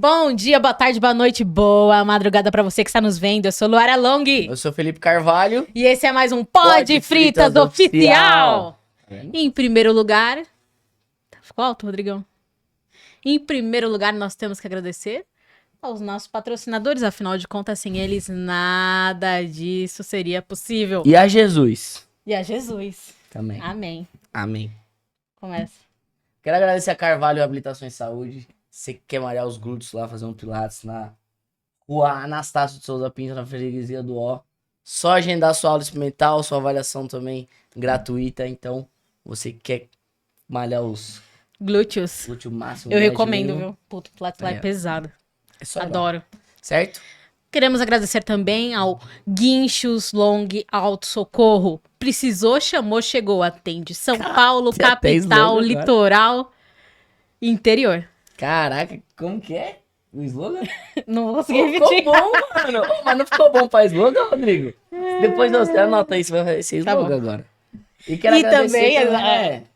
Bom dia, boa tarde, boa noite, boa madrugada pra você que está nos vendo. Eu sou Luara Long. Eu sou Felipe Carvalho. E esse é mais um Pod Fritas Oficial. Em primeiro lugar... Ficou alto, Rodrigão? Em primeiro lugar, nós temos que agradecer aos nossos patrocinadores. Afinal de contas, sem eles, nada disso seria possível. E a Jesus. E a Jesus. Também. Amém. Amém. Começa. Quero agradecer a Carvalho Habilitação e Saúde. Você que quer malhar os glúteos lá, fazer um pilates na Rua Anastácio de Souza Pinto, na freguesia do Ó. Só agendar sua aula experimental, sua avaliação também gratuita. Então, você que quer malhar os Glúteos. glúteo máximo. Eu médio, recomendo, mínimo, viu? Puto, pilates lá é pesado. É só ir lá. Adoro. Certo? Queremos agradecer também ao Guinchos Long Auto Socorro. Precisou, chamou, chegou. Atende São Paulo, tem até capital, slogan agora. litoral, interior. Caraca, como que é? O slogan? Não vou conseguir Ficou repetir. bom, mano. Ô, mas não ficou bom pra slogan, Rodrigo? Depois você anota aí, você vai ser Tá slogan bom. agora. E quero E agradecer também,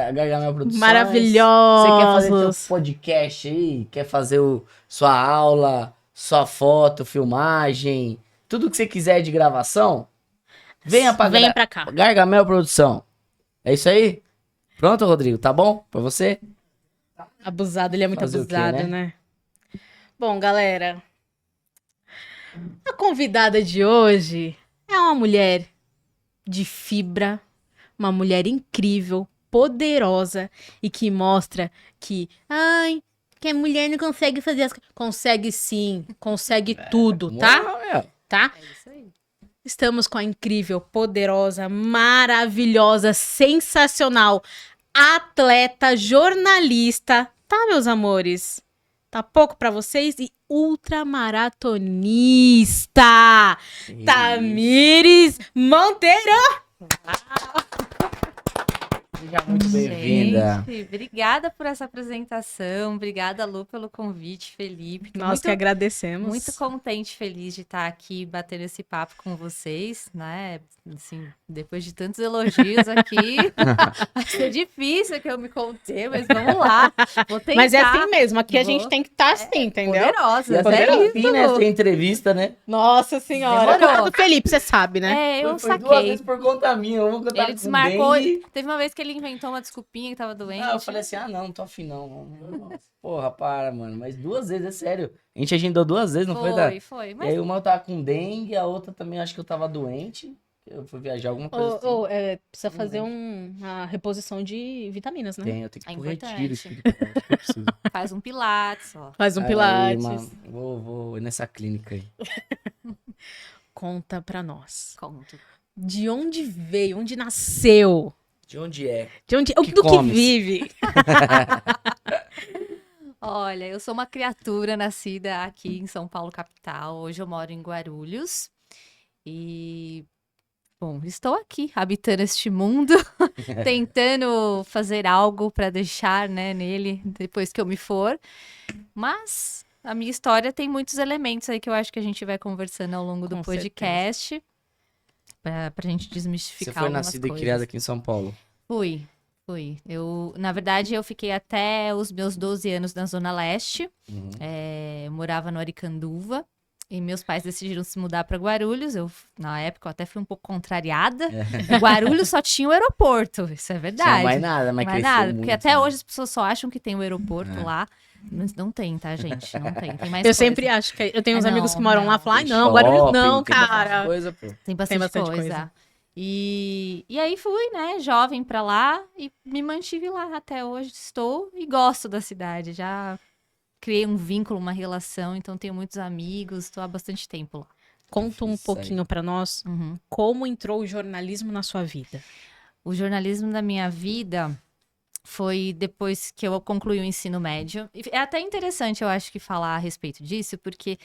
a Gargamel Produções. Maravilhosos. Você quer fazer seu podcast aí, quer fazer sua aula, sua foto, filmagem, tudo que você quiser de gravação, venha pra cá. Gargamel Produção. É isso aí? Pronto, Rodrigo? Tá bom pra você? Abusado, ele é muito Fazer o quê, abusado, né? Bom, galera, a convidada de hoje é uma mulher de fibra, uma mulher incrível, poderosa e que mostra que, que a mulher não consegue fazer as coisas. Consegue sim, consegue tudo, tá? Moral, meu. Tá? É isso aí. Estamos com a incrível, poderosa, maravilhosa, sensacional, atleta, jornalista, tá, meus amores? Tá pouco pra vocês? E ultramaratonista, Tamires Monteiro! Seja muito bem-vinda. Gente, obrigada por essa apresentação. Obrigada, Lu, pelo convite, Felipe. Tô Nós que agradecemos. muito contente, feliz de estar aqui batendo esse papo com vocês, né? Assim, depois de tantos elogios aqui, vai ser difícil que eu me conter, mas vamos lá. Vou tentar. Mas é assim mesmo, aqui a Vou. gente tem que estar assim, entendeu? Poderosa, E até Poderosa. enfim, né? Essa entrevista, né? Nossa senhora. Demorou. Culpa do Felipe, você sabe, né? É, eu Foi duas saquei. vezes por conta minha. Eu vou contar Ele com desmarcou. dengue. Teve uma vez que ele inventou uma desculpinha que tava doente. Ah, eu falei assim, não tô afim não. Nossa, porra, para, mano. Mas duas vezes, é sério. A gente agendou duas vezes, não foi? Tá? Foi. E Mas aí uma eu tava com dengue, a outra também acho que eu tava doente. Eu fui viajar, alguma coisa assim. Precisa fazer uma reposição de vitaminas, né? Tem, eu tenho que É ir pro importante. retiro espiritual. Acho que eu preciso. faz um pilates, ó. Faz um Aí, pilates. mano, vou nessa clínica aí. Conta pra nós. Conto. De onde veio? Onde nasceu? De onde é? De onde, Que do que comes? vive? Olha, eu sou uma criatura nascida aqui em São Paulo, capital. Hoje eu moro em Guarulhos. E, bom, estou aqui, habitando este mundo, tentando fazer algo para deixar, né, nele, depois que eu me for. Mas a minha história tem muitos elementos aí que eu acho que a gente vai conversando ao longo do Com podcast. Pra gente Você desmistificar foi algumas nascida e coisas. criada aqui em São Paulo. Fui. Na verdade, eu fiquei até os meus 12 anos na Zona Leste. Uhum. Eu morava no Aricanduva. E meus pais decidiram se mudar para Guarulhos. Na época, eu até fui um pouco contrariada. Guarulhos só tinha o aeroporto. Isso é verdade. Tinha mais nada, mas Mais cresceu nada. muito, Porque até né? hoje as pessoas só acham que tem o aeroporto É. lá. Mas não tem, tá, gente? Não tem. Tem mais Eu coisa. sempre acho que eu tenho uns Não, amigos que moram lá e falam, não. não, Guarulhos não, Shopping, tem bastante cara. coisa, pô. Tem bastante, bastante coisa. coisa. E aí fui, né, jovem pra lá e me mantive lá até hoje. Estou e gosto da cidade. Já criei um vínculo, uma relação, então tenho muitos amigos, estou há bastante tempo lá. Conta um Isso aí. pouquinho pra nós como entrou o jornalismo na sua vida. O jornalismo da minha vida foi depois que eu concluí o ensino médio. E é até interessante, eu acho, que falar a respeito disso, porque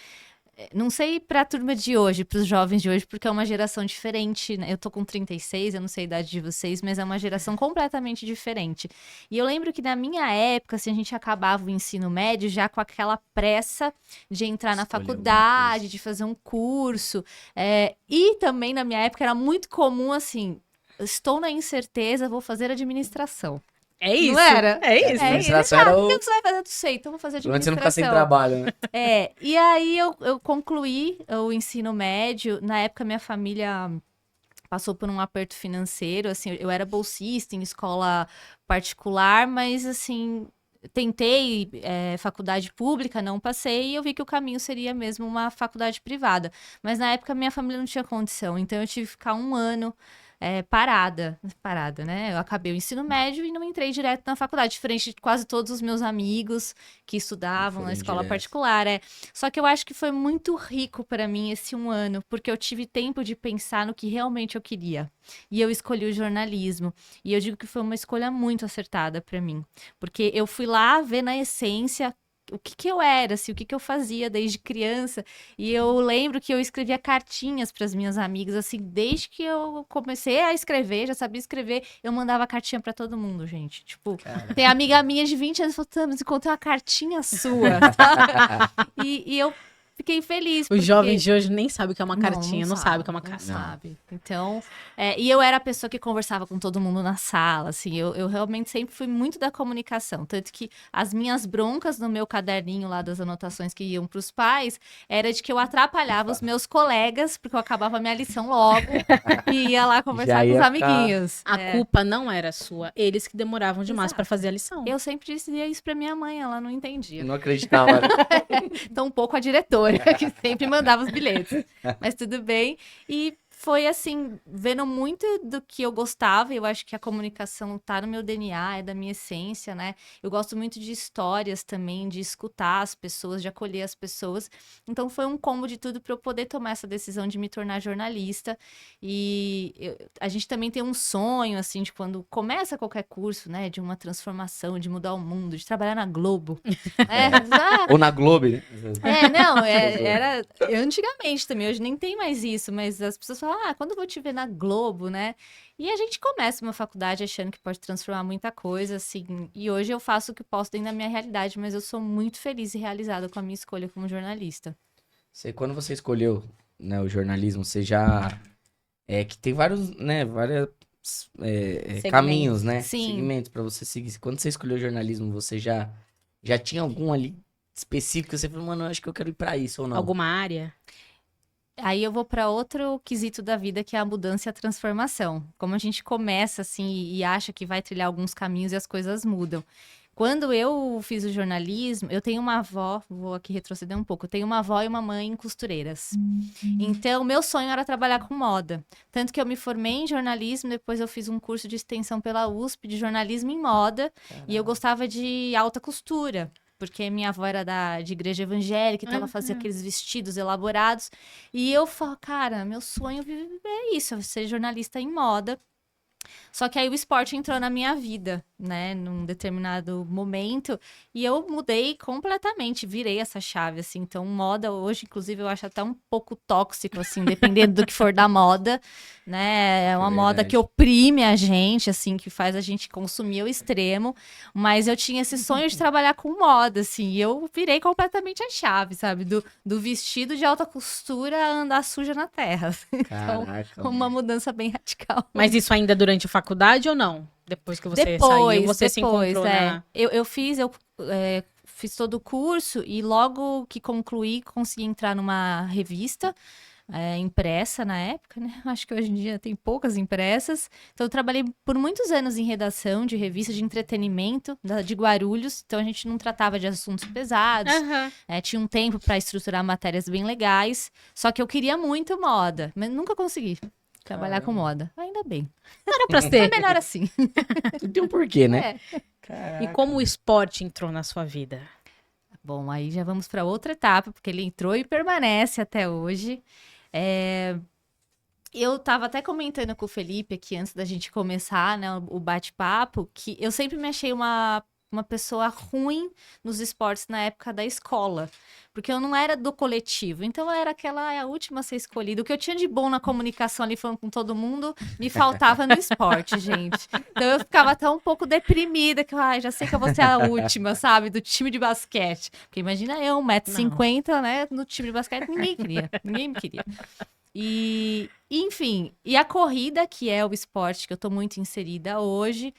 não sei para a turma de hoje, para os jovens de hoje, porque é uma geração diferente, né? Eu tô com 36, eu não sei a idade de vocês, mas é uma geração completamente diferente. E eu lembro que na minha época, assim, a gente acabava o ensino médio já com aquela pressa de entrar na Escolher alguma faculdade, coisa. de fazer um curso. E também na minha época era muito comum, assim, estou na incerteza, vou fazer administração. É isso. Não era? É isso. É isso. Administração era O o... que você vai fazer? Não sei, então vou fazer Pelo menos você não ficar sem administração. trabalho, né? E aí eu concluí o ensino médio. Na época, minha família passou por um aperto financeiro, assim, eu era bolsista em escola particular, mas, assim, tentei faculdade pública, não passei, e eu vi que o caminho seria mesmo uma faculdade privada. Mas na época minha família não tinha condição, então eu tive que ficar um ano parada, né? Eu acabei o ensino médio e não entrei direto na faculdade, diferente de quase todos os meus amigos que estudavam Foram na escola direto. particular. Só que eu acho que foi muito rico para mim esse um ano, porque eu tive tempo de pensar no que realmente eu queria. E eu escolhi o jornalismo. E eu digo que foi uma escolha muito acertada para mim, porque eu fui lá ver na essência o que que eu era, assim, o que que eu fazia desde criança. E eu lembro que eu escrevia cartinhas para as minhas amigas, assim, desde que eu comecei a escrever, já sabia escrever, eu mandava cartinha para todo mundo, gente. Tipo, Cara. tem amiga minha de 20 anos falando, Thames, encontrei uma cartinha sua. E eu fiquei feliz, O porque... jovem de hoje nem sabe o que é uma cartinha, não sabe o que é uma Não carta. sabe. Então, e eu era a pessoa que conversava com todo mundo na sala, assim, eu realmente sempre fui muito da comunicação, tanto que as minhas broncas no meu caderninho lá das anotações que iam para os pais, era de que eu atrapalhava os meus colegas, porque eu acabava a minha lição logo e ia lá conversar Já com os ia amiguinhos. A culpa não era sua, eles que demoravam demais Exato. pra fazer a lição. Eu sempre dizia isso pra minha mãe, ela não entendia. Eu não acreditava, né? Tão pouco a diretora, que sempre mandava os bilhetes. Mas tudo bem. E foi assim, vendo muito do que eu gostava, eu acho que a comunicação tá no meu DNA, é da minha essência, né? Eu gosto muito de histórias também, de escutar as pessoas, de acolher as pessoas. Então foi um combo de tudo para eu poder tomar essa decisão de me tornar jornalista. E a gente também tem um sonho, assim, de quando começa qualquer curso, né? De uma transformação, de mudar o mundo, de trabalhar na Globo. Ou na Globo, né? Era antigamente também, hoje nem tem mais isso, mas as pessoas falam, quando eu vou te ver na Globo, né? E a gente começa uma faculdade achando que pode transformar muita coisa, assim, e hoje eu faço o que posso dentro da minha realidade, mas eu sou muito feliz e realizada com a minha escolha como jornalista. Quando você escolheu, né, o jornalismo, você já... que tem vários, né, caminhos, né? Sim. Segmentos pra você seguir. Quando você escolheu o jornalismo, você já tinha algum ali específico? Você falou, mano, eu acho que eu quero ir pra isso ou não? Alguma área? Aí eu vou para outro quesito da vida, que é a mudança e a transformação. Como a gente começa assim e acha que vai trilhar alguns caminhos e as coisas mudam. Quando eu fiz o jornalismo, eu tenho uma avó, vou aqui retroceder um pouco, eu tenho uma avó e uma mãe costureiras. Então, meu sonho era trabalhar com moda. Tanto que eu me formei em jornalismo, depois eu fiz um curso de extensão pela USP de jornalismo em moda, e eu gostava de alta costura. Porque minha avó era de igreja evangélica, então ela fazia aqueles vestidos elaborados. E eu falo, cara, meu sonho é isso, é ser jornalista em moda. Só que aí o esporte entrou na minha vida, né, num determinado momento, e eu mudei completamente, virei essa chave, assim. Então, moda hoje, inclusive, eu acho até um pouco tóxico, assim, dependendo do que for da moda, né? É uma moda que oprime a gente, assim, que faz a gente consumir ao extremo, mas eu tinha esse sonho de trabalhar com moda, assim, e eu virei completamente a chave, sabe? Do vestido de alta costura a andar suja na terra. Caraca. Então, uma mudança bem radical. Mas isso ainda durante a faculdade ou não? Depois que você saiu, você se encontrou na... Eu fiz todo o curso e logo que concluí, consegui entrar numa revista impressa na época, né? Acho que hoje em dia tem poucas impressas. Então, eu trabalhei por muitos anos em redação de revista de entretenimento de Guarulhos. Então, a gente não tratava de assuntos pesados. Tinha um tempo para estruturar matérias bem legais. Só que eu queria muito moda, mas nunca consegui trabalhar com moda. Ainda bem. Era pra ser. É melhor assim. Tem um porquê, né? E como o esporte entrou na sua vida? Bom, aí já vamos para outra etapa, porque ele entrou e permanece até hoje. Eu estava até comentando com o Felipe aqui antes da gente começar, né, o bate-papo, que eu sempre me achei uma pessoa ruim nos esportes na época da escola, porque eu não era do coletivo, então eu era a última a ser escolhida. O que eu tinha de bom na comunicação ali, falando com todo mundo, me faltava no esporte, gente. Então eu ficava até um pouco deprimida, que já sei que eu vou ser a última, sabe, do time de basquete. Porque imagina eu, 1,50 m, né, no time de basquete, ninguém me queria. E, enfim, e a corrida, que é o esporte que eu tô muito inserida hoje,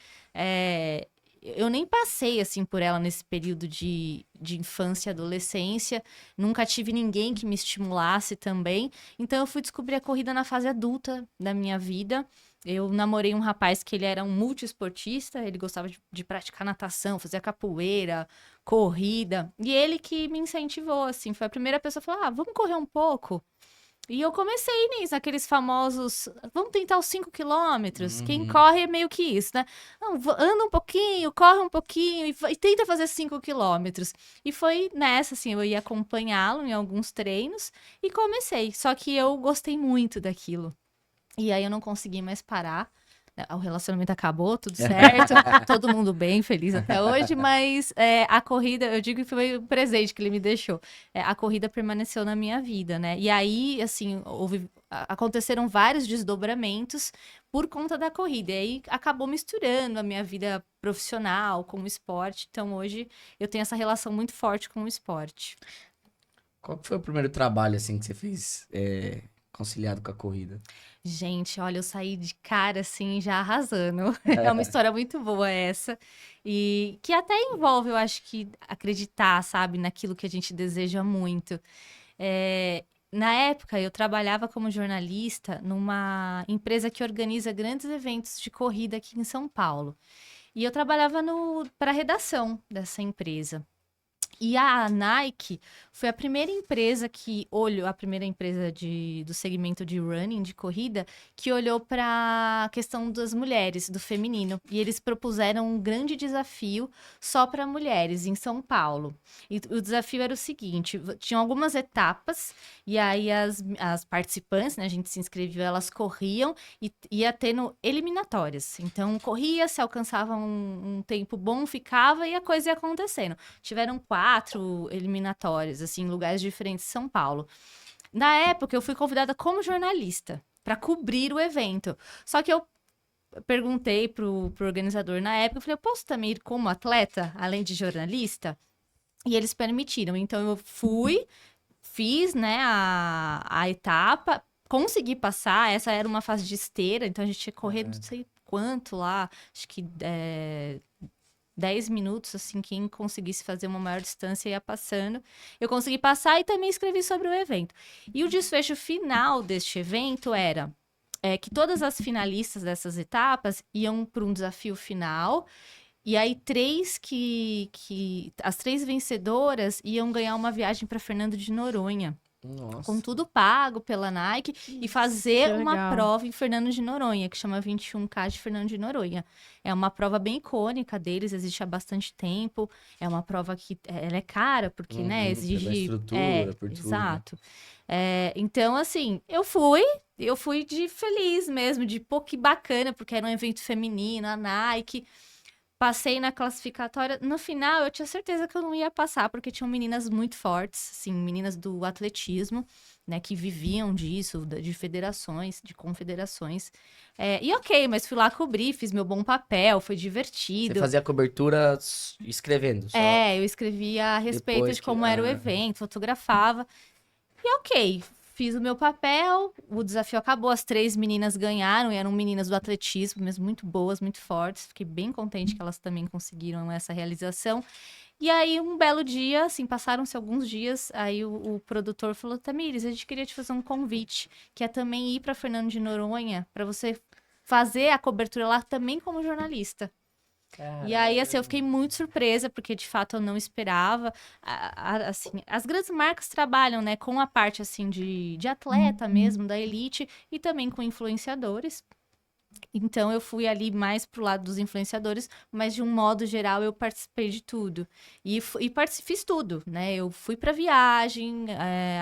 eu nem passei, assim, por ela nesse período de infância e adolescência. Nunca tive ninguém que me estimulasse também. Então, eu fui descobrir a corrida na fase adulta da minha vida. Eu namorei um rapaz que ele era um multiesportista, ele gostava de praticar natação, fazia capoeira, corrida. E ele que me incentivou, assim, foi a primeira pessoa que falou, vamos correr um pouco? E eu comecei nisso, aqueles famosos, vamos tentar os 5 quilômetros. Quem corre é meio que isso, né? Não, anda um pouquinho, corre um pouquinho e tenta fazer 5 quilômetros. E foi nessa, assim, eu ia acompanhá-lo em alguns treinos e comecei. Só que eu gostei muito daquilo. E aí eu não consegui mais parar. O relacionamento acabou, tudo certo, todo mundo bem, feliz até hoje, mas a corrida, eu digo que foi um presente que ele me deixou. A corrida permaneceu na minha vida, né? E aí, assim, aconteceram vários desdobramentos por conta da corrida. E aí acabou misturando a minha vida profissional com o esporte. Então hoje eu tenho essa relação muito forte com o esporte. Qual que foi o primeiro trabalho, assim, que você fez conciliado com a corrida? Gente, olha, eu saí de cara assim, já arrasando. É uma história muito boa essa. E que até envolve, eu acho que, acreditar, sabe, naquilo que a gente deseja muito. Na época, eu trabalhava como jornalista numa empresa que organiza grandes eventos de corrida aqui em São Paulo. E eu trabalhava para a redação dessa empresa. E a Nike foi a primeira empresa que olhou, a primeira empresa do segmento de running, de corrida, que olhou para a questão das mulheres, do feminino. E eles propuseram um grande desafio só para mulheres em São Paulo. E o desafio era o seguinte: tinham algumas etapas, e aí as participantes, né, a gente se inscreveu, elas corriam e ia tendo eliminatórias. Então, corria, se alcançava um tempo bom, ficava e a coisa ia acontecendo. Tiveram 4 eliminatórias, assim, em lugares diferentes de São Paulo. Na época, eu fui convidada como jornalista para cobrir o evento. Só que eu perguntei pro organizador na época, eu falei, eu posso também ir como atleta, além de jornalista? E eles permitiram. Então, eu fui, fiz, né, a etapa, consegui passar. Essa era uma fase de esteira, então a gente tinha que correr não sei quanto lá, acho que 10 minutos, assim, quem conseguisse fazer uma maior distância ia passando. Eu consegui passar e também escrevi sobre o evento. E o desfecho final deste evento era que todas as finalistas dessas etapas iam para um desafio final. E aí, as 3 vencedoras iam ganhar uma viagem para Fernando de Noronha. Nossa. Com tudo pago pela Nike e fazer que uma legal. prova em Fernando de Noronha, que chama 21K de Fernando de Noronha. É uma prova bem icônica deles, existe há bastante tempo. É uma prova que ela é cara, porque, né, Pela exige... estrutura, por tudo, né? Exato. Então, assim, eu fui de feliz mesmo, de pô, que bacana, porque era um evento feminino, a Nike... Passei na classificatória. No final, eu tinha certeza que eu não ia passar, porque tinham meninas muito fortes, assim, meninas do atletismo, né, que viviam disso, de federações, de confederações. E ok, mas fui lá cobrir, fiz meu bom papel, foi Você divertido. fazia cobertura escrevendo só. Eu escrevia a respeito Depois de que- como era o evento, fotografava. E ok, fiz o meu papel, o desafio acabou, as 3 meninas ganharam, e eram meninas do atletismo, mesmo muito boas, muito fortes. Fiquei bem contente que elas também conseguiram essa realização. E aí, um belo dia, assim, passaram-se alguns dias, aí o produtor falou, Tamires, a gente queria te fazer um convite, que é também ir para Fernando de Noronha, para você fazer a cobertura lá também como jornalista. E aí, assim, eu fiquei muito surpresa, porque de fato eu não esperava. Assim, as grandes marcas trabalham, né, com a parte, assim, de atleta mesmo, da elite, e também com influenciadores. Então, eu fui ali mais pro lado dos influenciadores, mas de um modo geral eu participei de tudo. E fiz tudo, né? Eu fui pra viagem,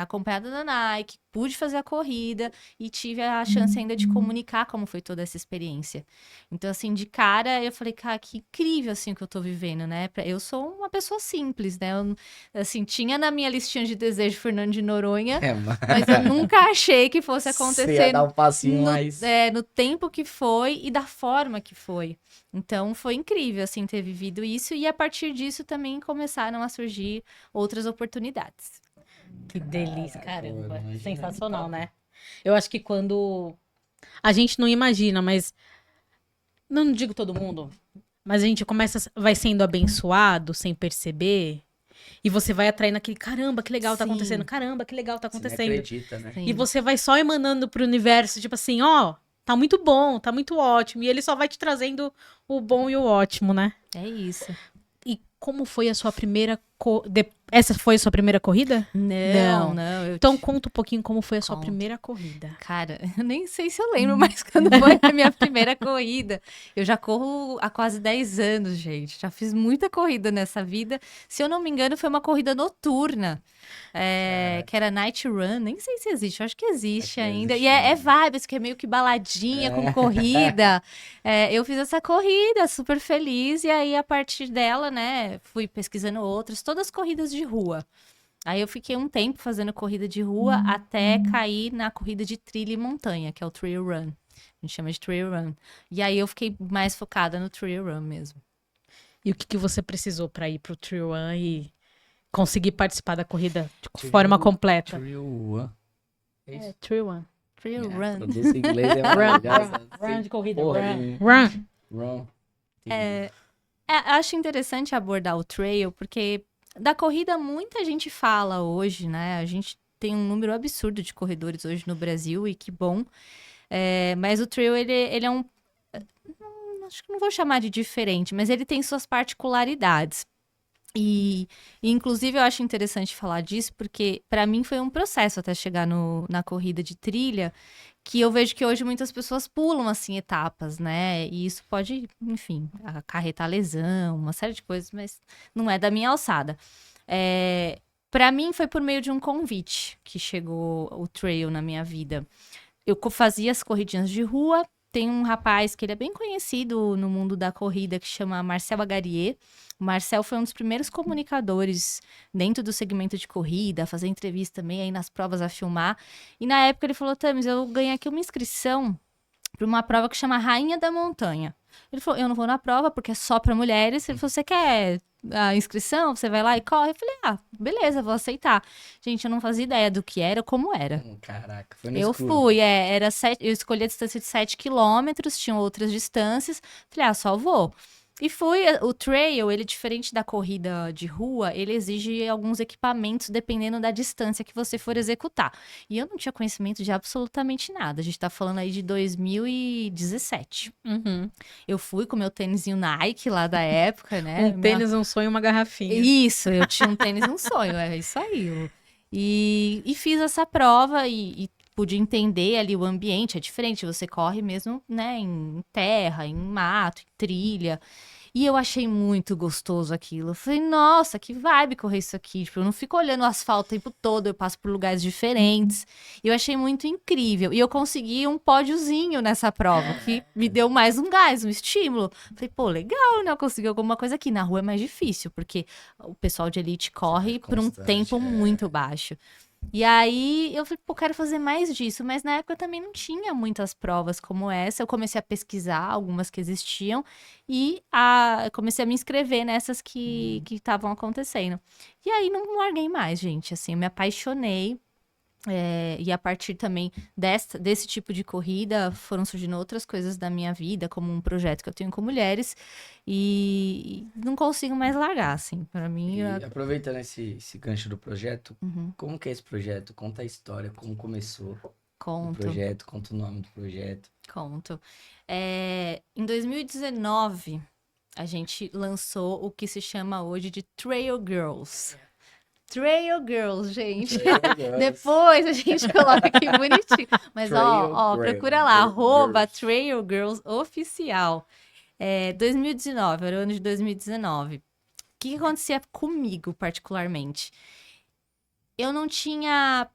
acompanhada da Nike, pude fazer a corrida e tive a chance ainda de comunicar como foi toda essa experiência. Então, assim, de cara, eu falei, cara, que incrível, assim, o que eu tô vivendo, né? Eu sou uma pessoa simples, né? Eu, assim, tinha na minha listinha de desejo Fernando de Noronha, mas eu nunca achei que fosse Você ia acontecer dar um passinho no, mais... no tempo que foi e da forma que foi. Então, foi incrível, assim, ter vivido isso. E a partir disso também começaram a surgir outras oportunidades. Que delícia, Caraca, caramba. mano, imagina, Sensacional, top. né? Eu acho que quando a gente não imagina, mas não digo todo mundo, Mas a gente vai sendo abençoado sem perceber. E você vai atraindo aquele, caramba, que legal tá Sim. acontecendo. Caramba, que legal tá Você nem acontecendo. acredita, né? Sim. E você vai só emanando pro universo, tipo assim, ó, tá muito bom, tá muito ótimo. E ele só vai te trazendo o bom e o ótimo, né? É isso. E como foi a sua primeira... Essa foi a sua primeira corrida? Não. Então conta um pouquinho como foi a sua Conto. primeira corrida. Cara, eu nem sei se eu lembro mais quando foi a minha primeira corrida. Eu já corro há quase 10 anos, gente. Já fiz muita corrida nessa vida. Se eu não me engano, foi uma corrida noturna. Que era Night Run. Nem sei se existe, eu acho que existe Acho que ainda. existe E é ainda. vibes, que é meio que baladinha com corrida. Eu fiz essa corrida super feliz. E aí, a partir dela, né, fui pesquisando outras. Todas corridas de rua. Aí eu fiquei um tempo fazendo corrida de rua até cair na corrida de trilha e montanha, que é o trail run. A gente chama de trail run. E aí eu fiquei mais focada no trail run mesmo. E o que você precisou pra ir pro Trail Run e conseguir participar da corrida de Trail- forma completa? Trio One. É isso? Trail Run. Trail Minha run. pronúncia em inglês é maravilhosa. Run de corrida. Porra Run. nenhuma. Run. Run. Entendi. Acho interessante abordar o trail, porque da corrida muita gente fala hoje, né? A gente tem um número absurdo de corredores hoje no Brasil, e que bom. Mas o trail, ele é um... Acho que não vou chamar de diferente, mas ele tem suas particularidades. E inclusive, eu acho interessante falar disso, porque para mim foi um processo até chegar na corrida de trilha, que eu vejo que hoje muitas pessoas pulam, assim, etapas, né? E isso pode, enfim, acarretar lesão, uma série de coisas, mas não é da minha alçada. Para mim, foi por meio de um convite que chegou o trail na minha vida. Eu fazia as corridinhas de rua. Tem um rapaz que ele é bem conhecido no mundo da corrida, que chama Marcel Agarier. O Marcel foi um dos primeiros comunicadores dentro do segmento de corrida, a fazer entrevista também, aí nas provas a filmar. E na época ele falou, Thames, eu ganhei aqui uma inscrição para uma prova que chama Rainha da Montanha. Ele falou, eu não vou na prova porque é só para mulheres. Ele falou, você quer a inscrição? Você vai lá e corre? Eu falei, beleza, vou aceitar. Gente, eu não fazia ideia do que era, como era. Caraca, foi no Eu escuro. fui, eu escolhi a distância de 7 quilômetros, tinham outras distâncias. Falei, só vou. E fui, o trail, ele diferente da corrida de rua, ele exige alguns equipamentos dependendo da distância que você for executar. E eu não tinha conhecimento de absolutamente nada. A gente tá falando aí de 2017. Uhum. Eu fui com meu tênisinho Nike lá da época, né? Um tênis, um sonho, uma garrafinha. Isso, eu tinha um tênis, um sonho, é isso aí. E fiz essa prova e pude entender ali o ambiente, é diferente, você corre mesmo, né, em terra, em mato, em trilha. E eu achei muito gostoso aquilo. Eu falei, nossa, que vibe correr isso aqui. Tipo, eu não fico olhando o asfalto o tempo todo, eu passo por lugares diferentes. E eu achei muito incrível. E eu consegui um pódiozinho nessa prova, que me deu mais um gás, um estímulo. Falei, pô, legal, né? Eu consegui alguma coisa aqui. Na rua é mais difícil, porque o pessoal de elite corre por um constante, tempo muito baixo. E aí eu falei, pô, quero fazer mais disso, mas na época também não tinha muitas provas como essa. Eu comecei a pesquisar algumas que existiam e comecei a me inscrever nessas que estavam acontecendo. E aí não larguei mais, gente. Assim, eu me apaixonei. E a partir também desse tipo de corrida foram surgindo outras coisas da minha vida, como um projeto que eu tenho com mulheres, e não consigo mais largar, assim. Para mim, E aproveitando esse gancho do projeto, como que é esse projeto? Conta a história, como começou o conto. projeto, conta o nome do projeto. Conto. Em 2019, a gente lançou o que se chama hoje de Trail Girls. Trail Girls, gente. Depois a gente coloca aqui bonitinho. Mas, procura lá, @Trail Girls Oficial. 2019, era o ano de 2019. O que acontecia comigo, particularmente? Eu não tinha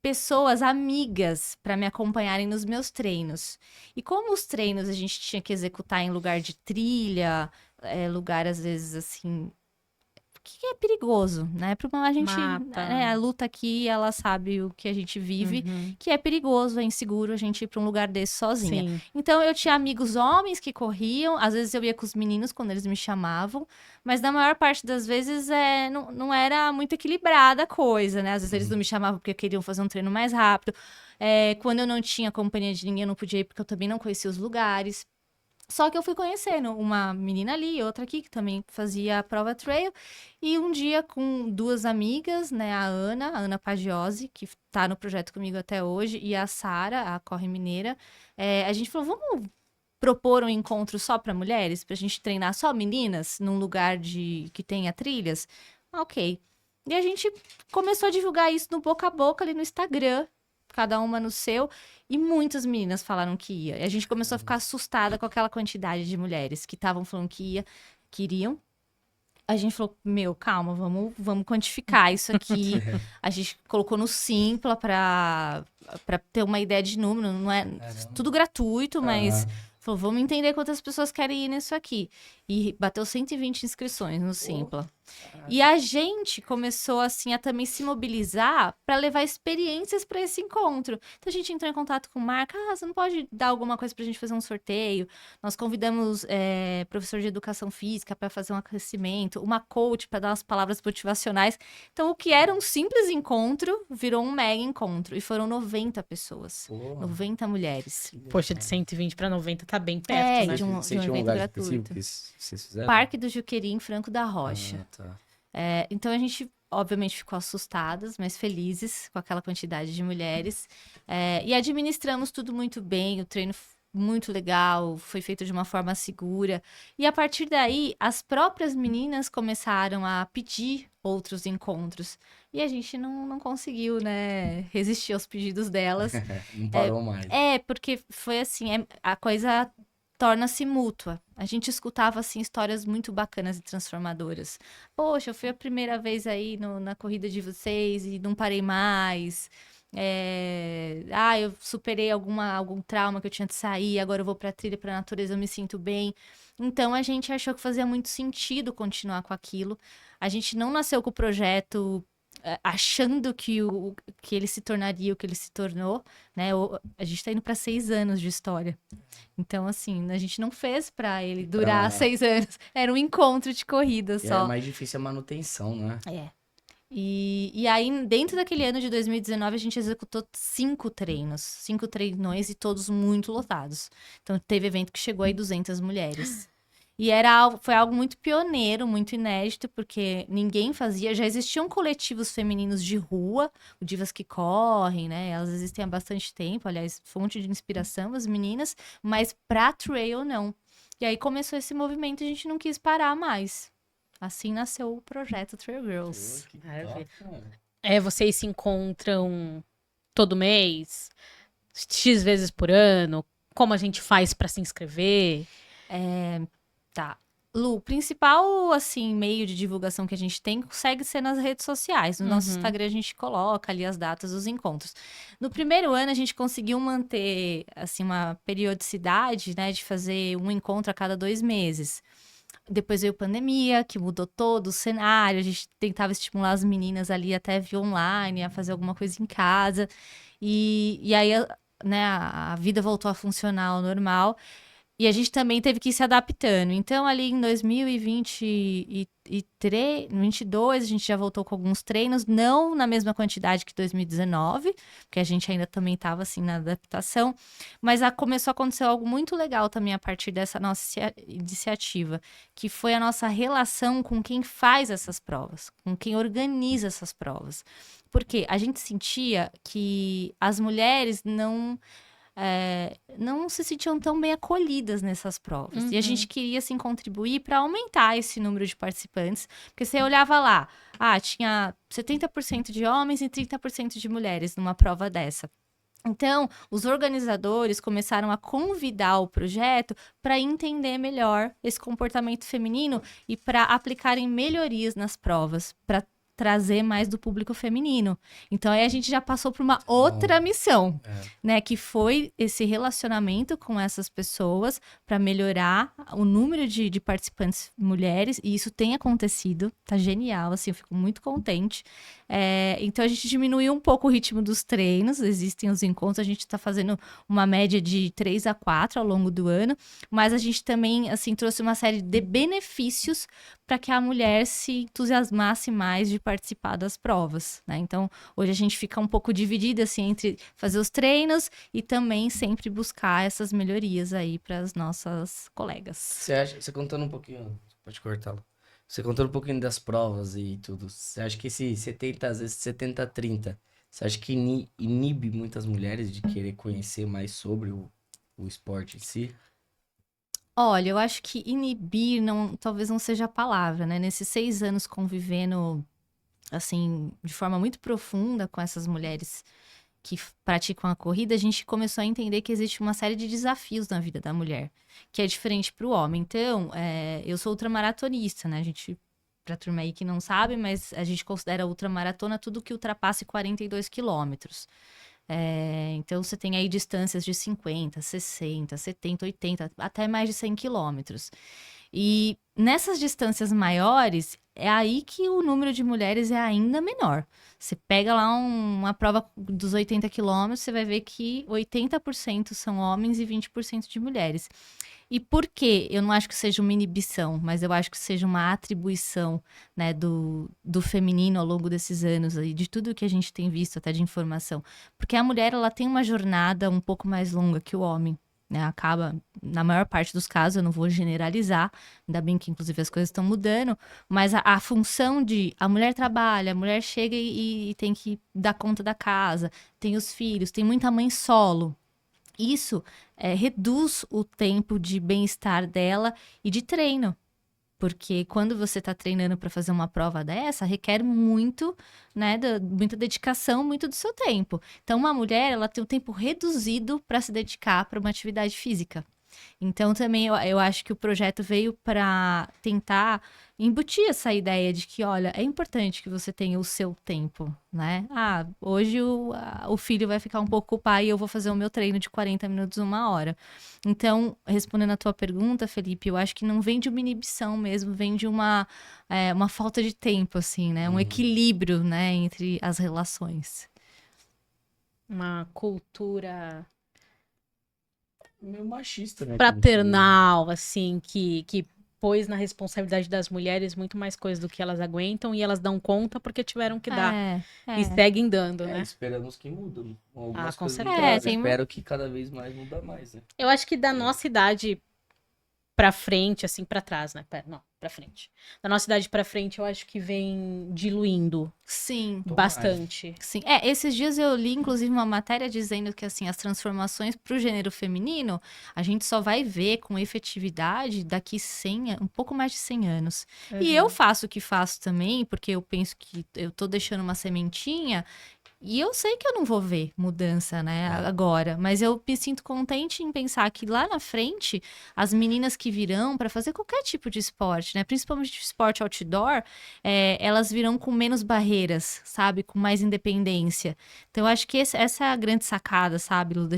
pessoas, amigas, para me acompanharem nos meus treinos. E como os treinos a gente tinha que executar em lugar de trilha, lugar às vezes assim, que é perigoso, né? Porque a gente, a luta aqui, ela sabe o que a gente vive, que é perigoso, é inseguro a gente ir para um lugar desse sozinha. Sim. Então, eu tinha amigos homens que corriam, às vezes eu ia com os meninos quando eles me chamavam, mas na maior parte das vezes não era muito equilibrada a coisa, né? Às vezes eles não me chamavam porque queriam fazer um treino mais rápido. Quando eu não tinha companhia de ninguém, eu não podia ir porque eu também não conhecia os lugares. Só que eu fui conhecendo uma menina ali, outra aqui, que também fazia a prova trail. E um dia, com duas amigas, né? A Ana Pagiose, que tá no projeto comigo até hoje, e a Sara, a Corre Mineira, a gente falou, vamos propor um encontro só para mulheres? Pra gente treinar só meninas num lugar que tenha trilhas? Ok. E a gente começou a divulgar isso no boca a boca ali no Instagram, cada uma no seu, e muitas meninas falaram que ia. E a gente começou a ficar assustada com aquela quantidade de mulheres que estavam falando que queriam. A gente falou, calma, vamos quantificar isso aqui. A gente colocou no Simpla para ter uma ideia de número, não é tudo gratuito, mas falou, vamos entender quantas pessoas querem ir nisso aqui. E bateu 120 inscrições no Simpla. E a gente começou, assim, a também se mobilizar para levar experiências para esse encontro. Então, a gente entrou em contato com marca. Você não pode dar alguma coisa para a gente fazer um sorteio? Nós convidamos professor de educação física para fazer um aquecimento, uma coach para dar umas palavras motivacionais. Então, o que era um simples encontro virou um mega encontro. E foram 90 pessoas. 90 mulheres. Poxa, de 120 para 90 tá bem perto, né? de um evento gratuito. Vocês fizeram? Parque do Juqueri, em Franco da Rocha. Tá. Então a gente, obviamente, ficou assustadas, mas felizes com aquela quantidade de mulheres. E administramos tudo muito bem, o treino muito legal, foi feito de uma forma segura. E a partir daí, as próprias meninas começaram a pedir outros encontros. E a gente não conseguiu, né, resistir aos pedidos delas. Não parou mais. Porque foi assim, a coisa torna-se mútua. A gente escutava, assim, histórias muito bacanas e transformadoras. Poxa, eu fui a primeira vez aí na corrida de vocês e não parei mais. Eu superei algum trauma que eu tinha de sair, agora eu vou pra trilha, pra natureza, eu me sinto bem. Então, a gente achou que fazia muito sentido continuar com aquilo. A gente não nasceu com o projeto achando que ele se tornaria o que ele se tornou, né? A gente tá indo para 6 anos de história. Então, assim, a gente não fez para ele durar 6 anos. Era um encontro de corrida só. É mais difícil a manutenção, né? E aí, dentro daquele ano de 2019, a gente executou 5 treinos. 5 treinões e todos muito lotados. Então, teve evento que chegou aí 200 mulheres. E foi algo muito pioneiro, muito inédito, porque ninguém fazia. Já existiam coletivos femininos de rua, o Divas que Correm, né? Elas existem há bastante tempo, aliás, fonte de inspiração, as meninas, mas pra trail, não. E aí começou esse movimento e a gente não quis parar mais. Assim nasceu o projeto Trail Girls. Vocês se encontram todo mês? X vezes por ano? Como a gente faz pra se inscrever? Tá. Lu, o principal, assim, meio de divulgação que a gente tem consegue ser nas redes sociais. No nosso Instagram a gente coloca ali as datas dos encontros. No primeiro ano a gente conseguiu manter, assim, uma periodicidade, né, de fazer um encontro a cada 2 meses. Depois veio a pandemia, que mudou todo o cenário. A gente tentava estimular as meninas ali até via online, a fazer alguma coisa em casa. E aí, né, a vida voltou a funcionar ao normal. E a gente também teve que ir se adaptando. Então, ali em 2022, a gente já voltou com alguns treinos, não na mesma quantidade que 2019, porque a gente ainda também estava, assim, na adaptação. Mas começou a acontecer algo muito legal também a partir dessa nossa iniciativa, que foi a nossa relação com quem faz essas provas, com quem organiza essas provas. Porque a gente sentia que as mulheres não se sentiam tão bem acolhidas nessas provas. E a gente queria, assim, contribuir para aumentar esse número de participantes. Porque você olhava lá, tinha 70% de homens e 30% de mulheres numa prova dessa. Então, os organizadores começaram a convidar o projeto para entender melhor esse comportamento feminino e para aplicarem melhorias nas provas, para trazer mais do público feminino. Então, aí a gente já passou por uma outra missão, né? Que foi esse relacionamento com essas pessoas para melhorar o número de participantes mulheres. E isso tem acontecido, tá genial, assim, eu fico muito contente. Então a gente diminuiu um pouco o ritmo dos treinos, existem os encontros, a gente está fazendo uma média de 3 a 4 ao longo do ano, mas a gente também, assim, trouxe uma série de benefícios para que a mulher se entusiasmasse mais de participar das provas, né? Então, hoje a gente fica um pouco dividida, assim, entre fazer os treinos e também sempre buscar essas melhorias aí para as nossas colegas. Você contando um pouquinho, pode cortá-lo. Você contando um pouquinho das provas e tudo, você acha que esse 70, às vezes 70-30, você acha que inibe muitas mulheres de querer conhecer mais sobre o esporte em si? Olha, eu acho que inibir talvez não seja a palavra, né? Nesses 6 anos convivendo, assim, de forma muito profunda com essas mulheres que praticam a corrida, a gente começou a entender que existe uma série de desafios na vida da mulher, que é diferente para o homem. Então, eu sou ultramaratonista, né? Pra turma aí que não sabe, mas a gente considera ultramaratona tudo que ultrapasse 42 quilômetros. Então, você tem aí distâncias de 50, 60, 70, 80, até mais de 100 quilômetros. E nessas distâncias maiores, é aí que o número de mulheres é ainda menor. Você pega lá uma prova dos 80 quilômetros, você vai ver que 80% são homens e 20% de mulheres. E por quê? Eu não acho que seja uma inibição, mas eu acho que seja uma atribuição, né, do feminino ao longo desses anos, aí, de tudo que a gente tem visto, até de informação. Porque a mulher, ela tem uma jornada um pouco mais longa que o homem. Né, acaba, na maior parte dos casos, eu não vou generalizar, ainda bem que inclusive as coisas estão mudando, mas a função de a mulher trabalha, a mulher chega e tem que dar conta da casa, tem os filhos, tem muita mãe solo. Isso reduz o tempo de bem-estar dela e de treino. Porque quando você está treinando para fazer uma prova dessa, requer muito, né, muita dedicação, muito do seu tempo. Então, uma mulher, ela tem um tempo reduzido para se dedicar para uma atividade física. Então, também eu acho que o projeto veio para tentar embutir essa ideia de que, olha, é importante que você tenha o seu tempo, né? Hoje o filho vai ficar um pouco com o pai e eu vou fazer o meu treino de 40 minutos, 1 hora. Então, respondendo a tua pergunta, Felipe, eu acho que não vem de uma inibição mesmo, vem de uma falta de tempo, assim, né? Um equilíbrio, né, entre as relações. Uma cultura Meio machista, né? fraternal, assim, que pôs na responsabilidade das mulheres muito mais coisa do que elas aguentam e elas dão conta porque tiveram que dar. E seguem dando, né? Esperamos que mudem. Algumas Com coisas certeza. mudaram. Espero que cada vez mais muda mais, né? Eu acho que da nossa idade pra frente, assim, pra trás, né? Não, pra frente. Da nossa idade pra frente, eu acho que vem diluindo Sim. bastante. Sim, esses dias eu li, inclusive, uma matéria dizendo que, assim, as transformações para o gênero feminino, a gente só vai ver com efetividade daqui um pouco mais de 100 anos. E eu faço o que faço também, porque eu penso que eu tô deixando uma sementinha, e eu sei que eu não vou ver mudança, né, agora, mas eu me sinto contente em pensar que lá na frente, as meninas que virão para fazer qualquer tipo de esporte, né, principalmente de esporte outdoor, elas virão com menos barreiras, sabe, com mais independência. Então, eu acho que essa é a grande sacada, sabe, Lu, da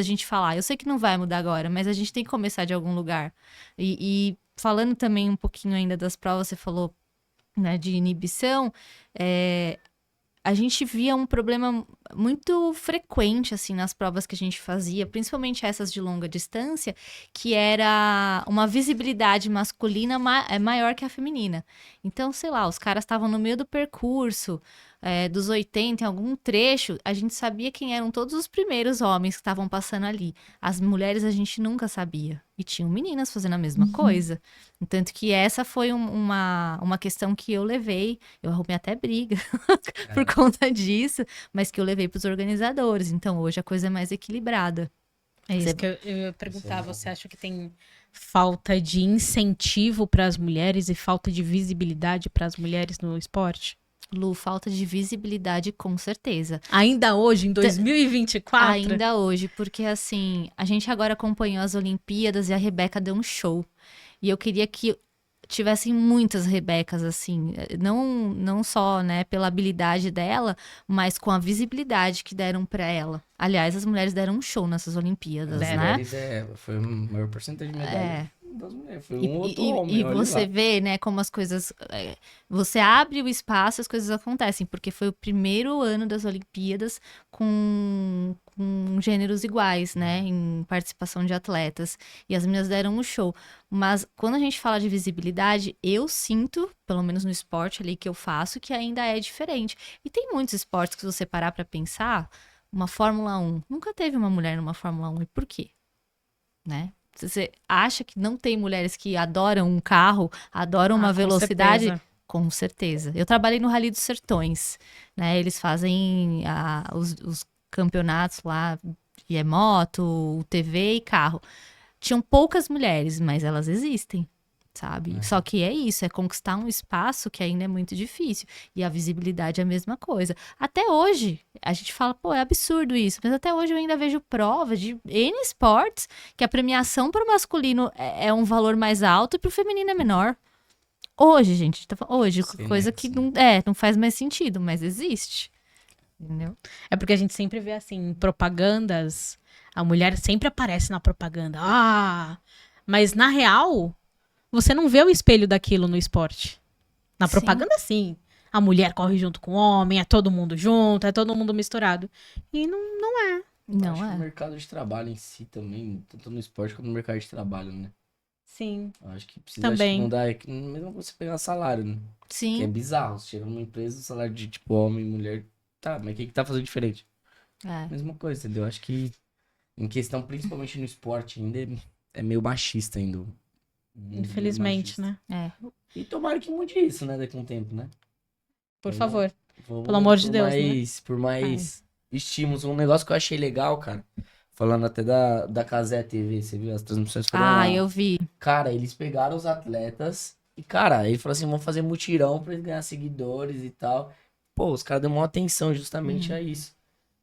gente falar. Eu sei que não vai mudar agora, mas a gente tem que começar de algum lugar. E falando também um pouquinho ainda das provas, você falou, né, de inibição, a gente via um problema muito frequente, assim, nas provas que a gente fazia, principalmente essas de longa distância, que era uma visibilidade masculina maior que a feminina. Então, sei lá, os caras estavam no meio do percurso, dos 80, em algum trecho, a gente sabia quem eram todos os primeiros homens que estavam passando ali. As mulheres a gente nunca sabia. E tinham meninas fazendo a mesma coisa. Tanto que essa foi uma questão que eu levei, eu arrumei até briga por conta disso, mas que eu levei para os organizadores. Então, hoje a coisa é mais equilibrada. É isso que eu ia perguntar. Você acha que tem falta de incentivo para as mulheres e falta de visibilidade para as mulheres no esporte? Lu, falta de visibilidade, com certeza. Ainda hoje, em 2024? Ainda hoje, porque assim, a gente agora acompanhou as Olimpíadas e a Rebeca deu um show. E eu queria que tivessem muitas Rebecas, assim, não só, né, pela habilidade dela, mas com a visibilidade que deram pra ela. Aliás, as mulheres deram um show nessas Olimpíadas, né? As mulheres foi o maior porcentagem de medalha. das mulheres. Foi E, um outro e- homem, e olha você lá. vê, né, como as coisas. Você abre o espaço, as coisas acontecem, porque foi o primeiro ano das Olimpíadas com gêneros iguais, né, em participação de atletas. E as meninas deram um show. Mas quando a gente fala de visibilidade, eu sinto, pelo menos no esporte ali que eu faço, que ainda é diferente. E tem muitos esportes que, se você parar pra pensar, uma Fórmula 1. Nunca teve uma mulher numa Fórmula 1. E por quê? Né? Você acha que não tem mulheres que adoram um carro, adoram uma com velocidade? certeza. Com certeza. Eu trabalhei no Rally dos Sertões, né? Eles fazem os campeonatos lá, e é moto, UTV e carro. Tinham poucas mulheres, mas elas existem, sabe? Só que é isso, é conquistar um espaço que ainda é muito difícil. E a visibilidade é a mesma coisa. Até hoje, a gente fala, pô, é absurdo isso, mas até hoje eu ainda vejo provas de N esportes que a premiação para o masculino é um valor mais alto e para o feminino é menor. Hoje, gente, hoje, Sim, coisa né? que Sim. não faz mais sentido, mas existe. Entendeu? É porque a gente sempre vê assim, em propagandas, a mulher sempre aparece na propaganda. Ah! Mas na real, você não vê o espelho daquilo no esporte. Na Sim. propaganda, sim. A mulher corre junto com o homem, é todo mundo junto, é todo mundo misturado. E não Não Acho que o é. mercado de trabalho em si também, tanto no esporte quanto no mercado de trabalho, né? sim. Eu acho que precisa Também. mudar, mesmo você pegar salário, né? Que é Sim. bizarro. Você chega numa empresa, o salário de tipo homem e mulher. Tá, mas o que tá fazendo diferente? É. Mesma coisa, entendeu? Acho que em questão, principalmente no esporte, ainda é meio machista ainda. O mundo meio Infelizmente, machista. né? É. E tomara que mude isso, né, daqui a um tempo, né? Por Vamos- favor. vamos Pelo amor de por Deus, né? por mais estímulos. Um negócio que eu achei legal, cara. Falando até da Cazé TV, você viu? As transmissões foram lá. Eu vi. Cara, eles pegaram os atletas e, cara, ele falou assim, vamos fazer mutirão pra eles ganhar seguidores e tal. Pô, os caras dão uma atenção justamente a isso.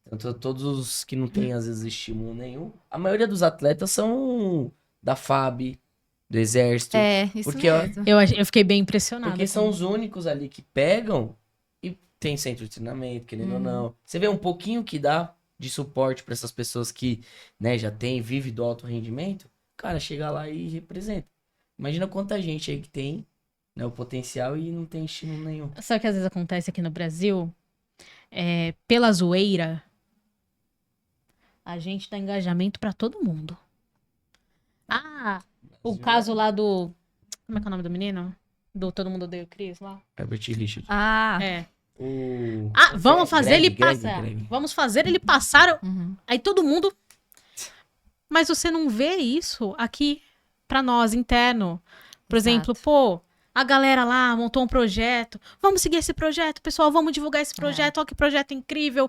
Tanto todos os que não têm, às vezes, estímulo nenhum. A maioria dos atletas são da FAB, do Exército. É, isso Porque, mesmo. Eu fiquei bem impressionada. porque são os únicos ali que pegam e tem centro de treinamento, querendo ou não. Você vê um pouquinho que dá de suporte pra essas pessoas que, né, já tem, vive do alto rendimento. Cara, chega lá e representa. Imagina quanta gente aí que tem, né, o potencial e não tem estímulo nenhum. Sabe o que às vezes acontece aqui no Brasil? Pela zoeira, a gente dá engajamento pra todo mundo. Ah, o caso lá do... Como é que é o nome do menino? Do Todo Mundo Odeia o Chris lá? Herbert Richard. É. O... Vamos fazer ele Greg, passar. Greg. Vamos fazer ele passar. Uhum. Aí todo mundo... Mas você não vê isso aqui pra nós, interno. Por exemplo, Exato. pô, a galera lá montou um projeto. Vamos seguir esse projeto, pessoal. Vamos divulgar esse projeto. Olha que projeto incrível.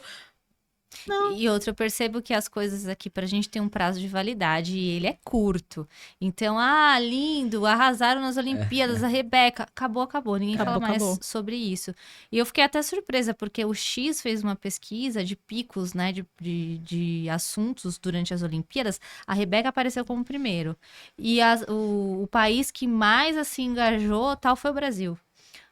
E outra, eu percebo que as coisas aqui pra gente tem um prazo de validade e ele é curto. Então, lindo, arrasaram nas Olimpíadas, a Rebeca. Acabou. Ninguém fala mais Acabou. sobre isso. E eu fiquei até surpresa, porque o X fez uma pesquisa de picos, né, de assuntos durante as Olimpíadas. A Rebeca apareceu como primeiro. E o país que mais, assim, engajou, tal, foi o Brasil.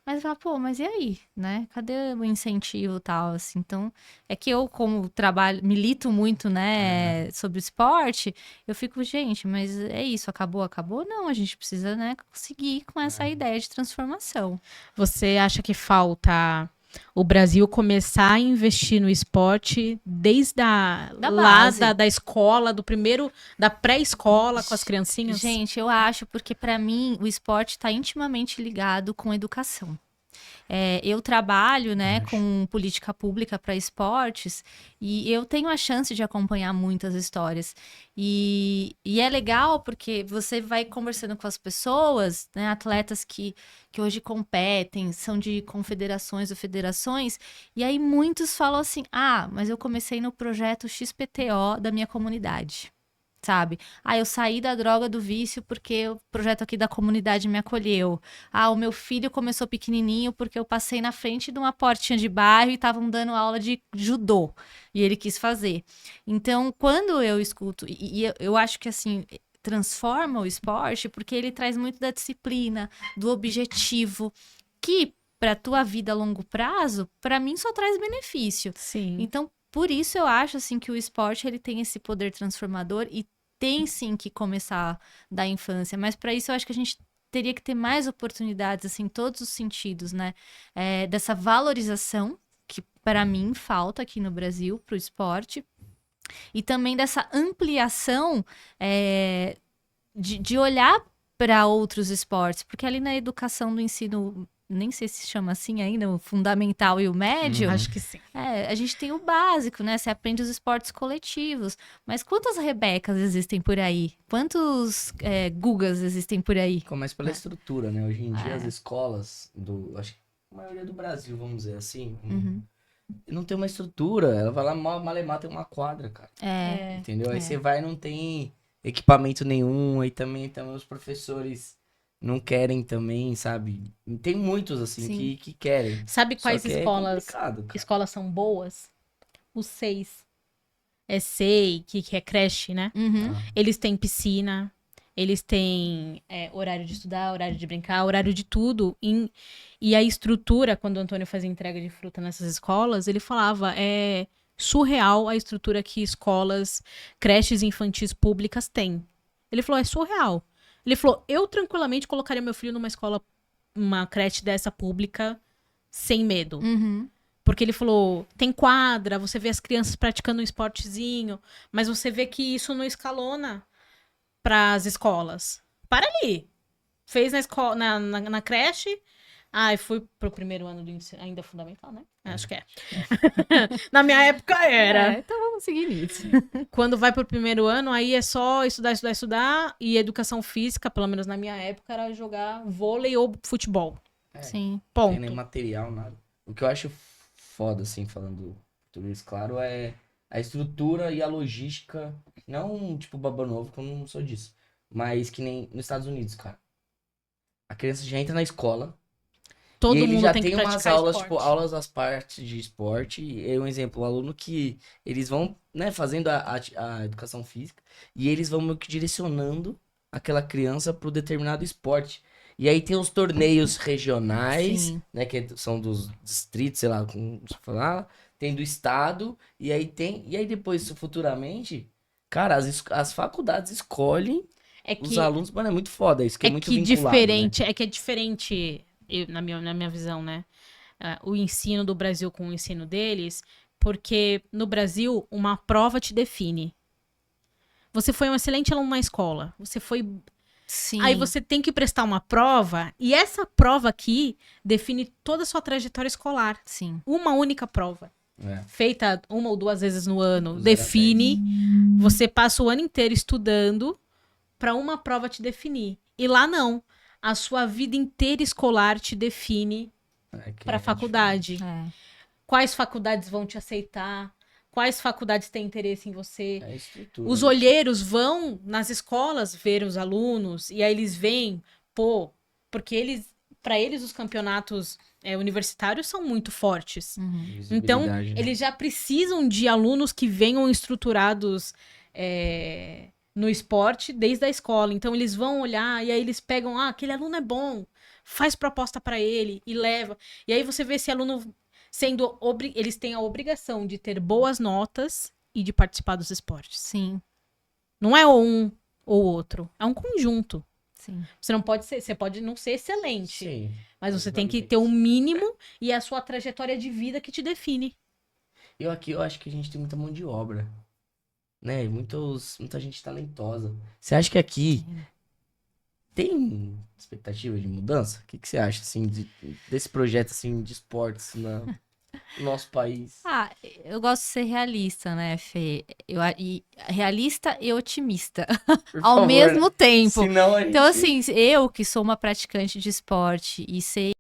Mas fala, pô, mas e aí, né? Cadê o incentivo e tal, assim? Então, é que eu, como trabalho, milito muito, né, sobre o esporte, eu fico, gente, mas é isso, acabou? Não, a gente precisa, né, conseguir com essa ideia de transformação. Você acha que falta o Brasil começar a investir no esporte desde Da lá base. da escola, da pré-escola com as criancinhas? Gente, eu acho, porque pra mim o esporte está intimamente ligado com educação. Eu trabalho, né, com política pública para esportes e eu tenho a chance de acompanhar muitas histórias. E é legal porque você vai conversando com as pessoas, né, atletas que hoje competem, são de confederações ou federações, e aí muitos falam assim: mas eu comecei no projeto XPTO da minha comunidade. Sabe? Eu saí da droga do vício porque o projeto aqui da comunidade me acolheu. O meu filho começou pequenininho porque eu passei na frente de uma portinha de bairro e estavam dando aula de judô. E ele quis fazer. Então, quando eu escuto... E eu acho que, assim, transforma o esporte porque ele traz muito da disciplina, do objetivo, que para tua vida a longo prazo, para mim só traz benefício. Sim. Então, por isso eu acho, assim, que o esporte ele tem esse poder transformador e tem sim que começar da infância, mas para isso eu acho que a gente teria que ter mais oportunidades, assim, em todos os sentidos, né? Dessa valorização, que para mim falta aqui no Brasil para o esporte, e também dessa ampliação de olhar para outros esportes, porque ali na educação do ensino, nem sei se chama assim ainda, o fundamental e o médio, Acho que sim. a gente tem o básico, né? Você aprende os esportes coletivos. Mas quantas Rebecas existem por aí? Quantos Gugas existem por aí? Começa pela estrutura, né? Hoje em dia as escolas acho que a maioria do Brasil, vamos dizer assim, não tem uma estrutura. Ela vai lá, Malemar tem uma quadra, cara. Entendeu? Aí você vai e não tem equipamento nenhum, aí também os professores não querem também, sabe? Tem muitos, assim, que querem. Sabe Só quais que é escolas, complicado, cara. escolas são boas? Os SEIs. É SEI, que é creche, né? Uhum. Eles têm piscina, eles têm horário de estudar, horário de brincar, horário de tudo. E a estrutura, quando o Antônio fazia entrega de fruta nessas escolas, ele falava, é surreal a estrutura que escolas, creches infantis públicas têm. Ele falou, é surreal. Ele falou, eu tranquilamente colocaria meu filho numa escola, uma creche dessa pública, sem medo. Uhum. Porque ele falou, tem quadra, você vê as crianças praticando um esportezinho, mas você vê que isso não escalona para as escolas. Para ali. Fez na escola, na creche. Ai, fui pro primeiro ano do ensino, ainda fundamental, né? Acho que é. Na minha época era. Então vamos seguir nisso. Quando vai pro primeiro ano, aí é só estudar, estudar, estudar. E educação física, pelo menos na minha época, era jogar vôlei ou futebol. Sim. Não tem Ponto. nem material, nada. O que eu acho foda, assim, falando português, claro, é a estrutura e a logística. Não, tipo, Baba Novo, que eu não sou disso. Mas que nem nos Estados Unidos, cara. A criança já entra na escola. Todo e ele mundo já tem que tem umas praticar aulas, esporte. tipo, aulas das partes de esporte. E um exemplo, o aluno que eles vão, né, fazendo a educação física. E eles vão meio que direcionando aquela criança pro determinado esporte. E aí tem os torneios regionais, Sim. né, que são dos distritos, sei lá, como se falar. Tem do estado, e aí depois, futuramente, cara, as faculdades escolhem É que os alunos, mano, é muito foda isso, que é muito vinculado, diferente, né? é que é diferente, na minha visão, né? O ensino do Brasil com o ensino deles, porque no Brasil uma prova te define. Você foi um excelente aluno na escola, você foi. Sim. Aí você tem que prestar uma prova, e essa prova aqui define toda a sua trajetória escolar. Sim. Uma única prova. Feita uma ou duas vezes no ano, Do 0 a define. Você passa o ano inteiro estudando para uma prova te definir. E lá não. A sua vida inteira escolar te define para a faculdade. Quais faculdades vão te aceitar? Quais faculdades têm interesse em você? É a estrutura, Os né? olheiros vão nas escolas ver os alunos e aí eles veem, porque para eles os campeonatos universitários são muito fortes. Então, Visibilidade, né? eles já precisam de alunos que venham estruturados no esporte desde a escola. Então, eles vão olhar e aí eles pegam, aquele aluno é bom, faz proposta para ele e leva. E aí você vê esse aluno sendo... Eles têm a obrigação de ter boas notas e de participar dos esportes. Sim. Não é um ou outro, é um conjunto. Sim. Você pode não ser excelente, Sim. mas você tem que ter um mínimo e a sua trajetória de vida que te define. Eu acho que a gente tem muita mão de obra, né? Muita gente talentosa. Você acha que aqui tem expectativa de mudança? O que você acha, assim, desse projeto, assim, de esportes no nosso país? Eu gosto de ser realista, né, Fê? Realista e otimista Por ao favor, mesmo tempo. senão a gente... Então, assim, eu que sou uma praticante de esporte e sei